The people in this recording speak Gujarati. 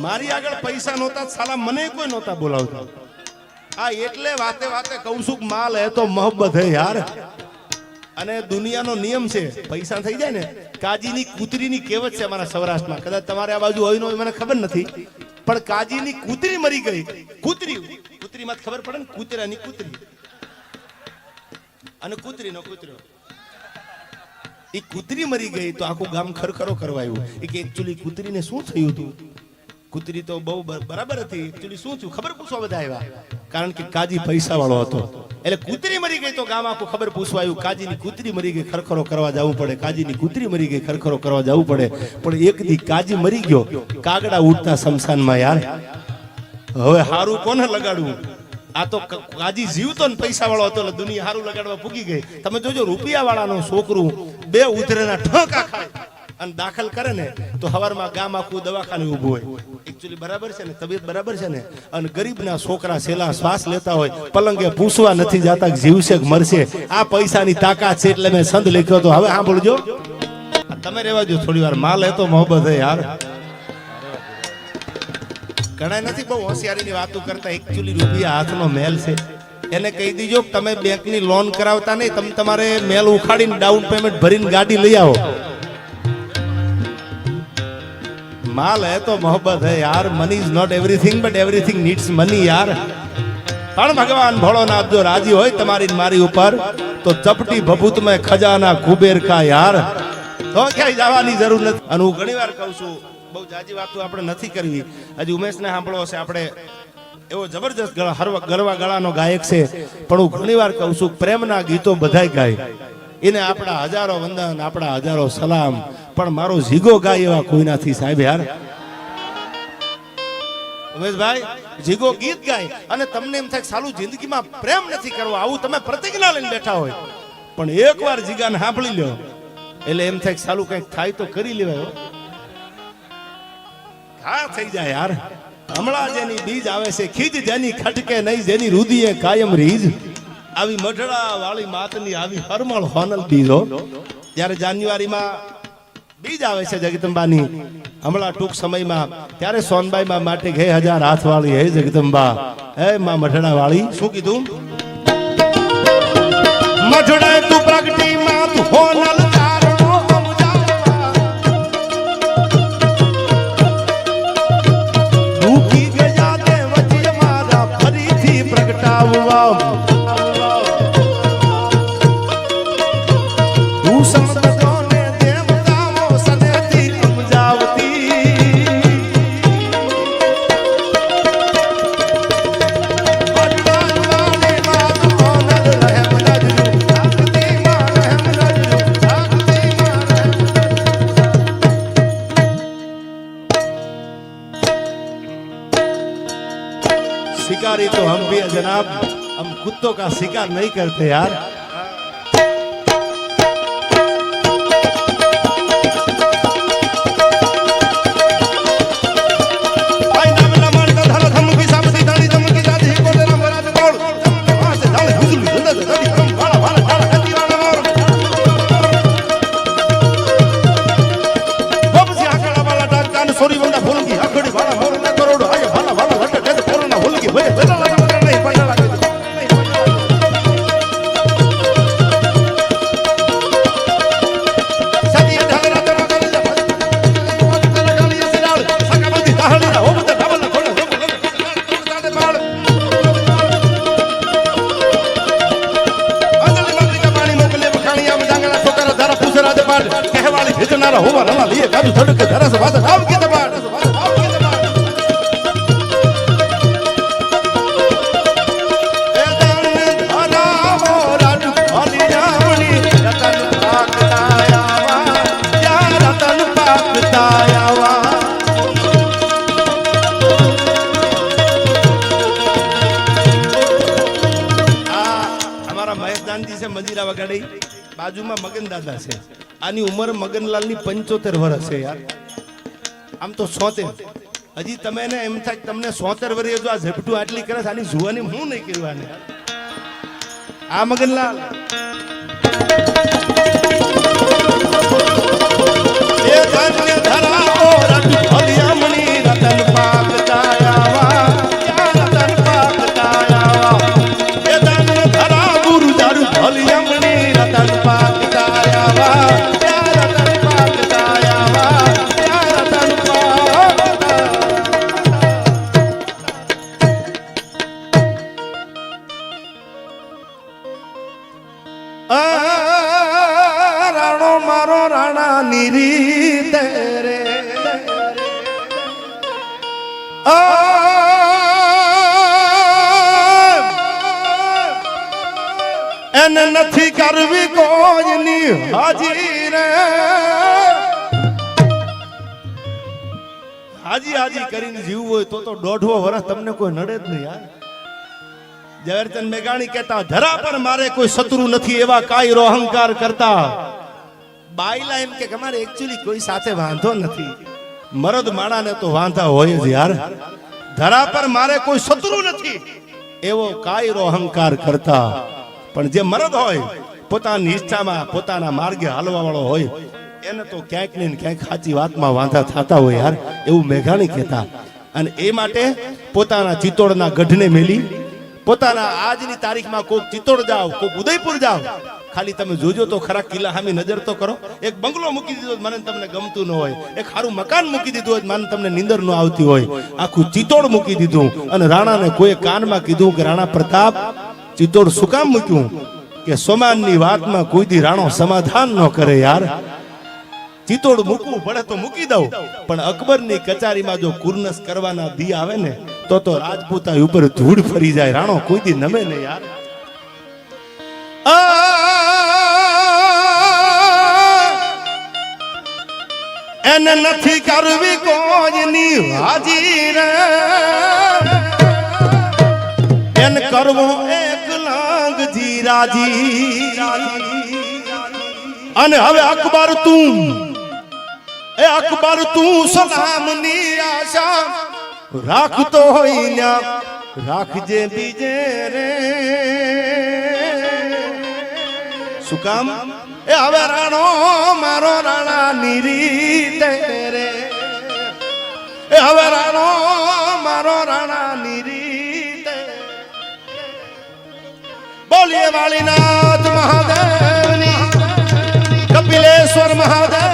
મારી આગળ પૈસા નહોતા સાલા મને કોઈ નહોતા બોલાવતા આ એટલે વાતે વાતે કહું છું કે માલ હે તો મોહબ્બત હે યાર અને દુનિયાનો નિયમ છે પૈસા થઈ જાય ને કાજીની કૂતરીની કહેવત છે અમારા સૌરાષ્ટ્રમાં કદાચ તમારે આ બાજુ હોય ન હોય મને ખબર નથી પણ કાજીની કૂતરી મરી ગઈ કૂતરીમાં ખબર પડે ને કૂતરાની કૂતરી અને કૂતરીનો કૂતરો એ કૂતરી મરી ગઈ તો આખું ગામ ખરખરો કરવા આવ્યું એ કે એકચ્યુઅલી કૂતરીને શું થયું હતું કૂતરી તો બહુ બરાબર હતી એકચ્યુઅલી શું થયું ખબર પૂછવા બધા આવ્યા કારણ કે કાજી પૈસા વાળો હતો એટલે કૂતરી મરી ગઈ તો ગામ આખું ખબર પૂછવા આવ્યું કાજીની કૂતરી મરી ગઈ ખરખરો કરવા જવું પડે કાજીની કૂતરી મરી ગઈ ખરખરો કરવા જવું પડે પણ એક દી કાજી મરી ગયો કાગડા ઉડતા શમશાનમાં યાર હવે હારું કોને લગાડવું આ તો કાજી જીવતો ને પૈસા વાળો હતો એટલે દુનિયા હારું લગાડવા પૂગી ગઈ તમે જોજો રૂપિયા વાળાનો છોકરું બે ઉધરેના ઠોકા ખાય અને દાખલ કરે ને તો હવારમાં ગામ આખું દવાખાને ઊભું હોય એકચ્યુઅલી બરાબર છે ને તબિયત બરાબર છે ને અને ગરીબના છોકરા છેલ્લા શ્વાસ લેતા હોય પલંગે પૂછવા નથી જાતા કે જીવશે કે મરશે આ પૈસાની તાકાત છે એટલે મેં સંત લખ્યો તો હવે સાંભળજો તમે રહેવા દો થોડી વાર માલ હે તો મોહબ્બત હે યાર ઘણા નથી બહુ હોશિયારીની વાતો કરતા એકચ્યુઅલી રૂપિયા હાથનો મેલ છે એને કહી દીજો કે તમે બેંકની લોન કરાવતા નહીં તમે તમારે મેલ ઉખાડીને ડાઉન પેમેન્ટ ભરીને ગાડી લઈ આવો माल है तो मोहब्बत है यार money is not everything but everything needs money यार पण भगवान भोळोनाथ जो राजी होय तमारी मारी ऊपर तो चपटी भभूत में खजाना कुबेर का यार तो क्या जवानी जरूर નથી અને હું ઘણીવાર કહું છું બહુ જાજી વાતો આપણે નથી કરવી હજી ઉમેશને સાંભળો છે આપણે એવો જબરજસ્ત ગરવા ગળાનો ગાયક છે પણ હું ઘણીવાર કહું છું પ્રેમના ગીતો બધાય ગાય એને આપણા હજારો વંદન આપણા હજારો સલામ પણ મારો જીગો ગાય એવા કોઈ નથી સાહેબ યાર ઉમેશભાઈ જીગો ગીત ગાય અને તમને એમ થાય સાલું જિંદગીમાં પ્રેમ નથી કરવો આવું તમે પ્રતિજ્ઞા લઈને બેઠા હોય પણ એકવાર જીગાને સાંભળી લ્યો એટલે એમ થાય સાલું કંઈક થાય તો કરી લેવાય હા થઈ જાય યાર હમણાં જેની બીજ આવે છે ખીજ જેની ખટકે નહીં જેની રુદીએ કાયમ રીજ આવી મઢડા વાળી માતની આવી હરમળ હોનલ બીજો જ્યારે જાન્યુઆરીમાં બીજ આવે છે જગદંબાની હમણાં ટૂંક સમયમાં ત્યારે સોનબાઈમાં માટે હે હજાર હાથ વાળી હે જગદંબા હે માં મઢડા વાળી શું કીધું મઢડા તું પ્રગટી માં તું હોનલ ચારણો સમજાવવા દુખી ગયા તે વચ્ચે મારા ફરીથી પ્રગટાવવા शिकारी तो हम भी जनाब हम कुत्तों का शिकार नहीं करते यार મંજીરા વગાડી બાજુમાં મગન દાદા છે આની ઉંમર મગનલાલ ની 75 વર્ષ છે યાર આમ તો 70 હજી તમે એને એમ થાય તમને 70 વર્ષે જો આ ઝપટું આટલી કરે આની જુવાની હું નહીં કરવાની આ મગનલાલ એ ધન્ય ધરાઓ રત ભલિયામણી રતન પા એને નથી કરવી કોઈની હાજી રે હાજી કરીને જીવવું હોય તો 1.5 વર્ષ તમને કોઈ નડે જ નહીં યાર. ઝવેરચંદ મેઘાણી કહેતા ધરા પર મારે કોઈ શત્રુ નથી એવા કાયરો અહંકાર કરતા. બાયલા એમ કે અમારે એકચ્યુઅલી કોઈ સાથે વાંધો નથી. મરદ માણાને તો વાંધા હોય જ યાર. ધરા પર મારે કોઈ શત્રુ નથી એવો કાયરો અહંકાર કરતા. પણ જે મરદ હોય પોતાની ઈચ્છામાં પોતાના માર્ગે હાલવા વાળો હોય એને તો ક્યાંક ને ક્યાંક સાચી વાતમાં વાંધા થતા હોય યાર, એવું મેઘાણી કહેતા. અને એ માટે પોતાના ચિત્તોડના ગઢને મેલી પોતાના આજની તારીખમાં કોક ચિત્તોડ જાઓ કોક ઉદયપુર જાઓ, ખાલી તમે જોજો તો ખરા કિલ્લા સામે નજર તો કરો. એક બંગલો મૂકી દીધો મને તમને ગમતું ન હોય, એક સારું મકાન મૂકી દીધું હોય મને તમને નીંદર ન આવતી હોય, આખું ચિત્તોડ મૂકી દીધું. અને રાણાને કોઈ કાનમાં કીધું કે રાણા પ્રતાપ ચિત્તોડ શું કામ મૂક્યું? કે સોમાનની વાતમાં કોઈ દી રાણો સમાધાન ન કરે યાર. ચિત્તોડ મૂકવું પડે તો મૂકી દઉં, પણ અકબરની કચારીમાં જો કુર્નસ કરવાના દી આવે ને તો રાજપૂતા ઉપર ધૂળ ફરી જાય. રાણો કોઈ દી નમે ને યાર. એને નથી કરવી કોઈની હાજી રે એને કરવો એક લાંગ જીરાજી. અને હવે અકબર તું સલામની આશા રાખતો હોય રાખજે બીજે રે. શું કામ? એ હવે રાણો મારો રાણા નીરીતે રે. એ હવે રાણો મારો રાણા નીરીતે. બોલીએ વાળીનાથ મહાદેવની, કપિલેશ્વર મહાદેવ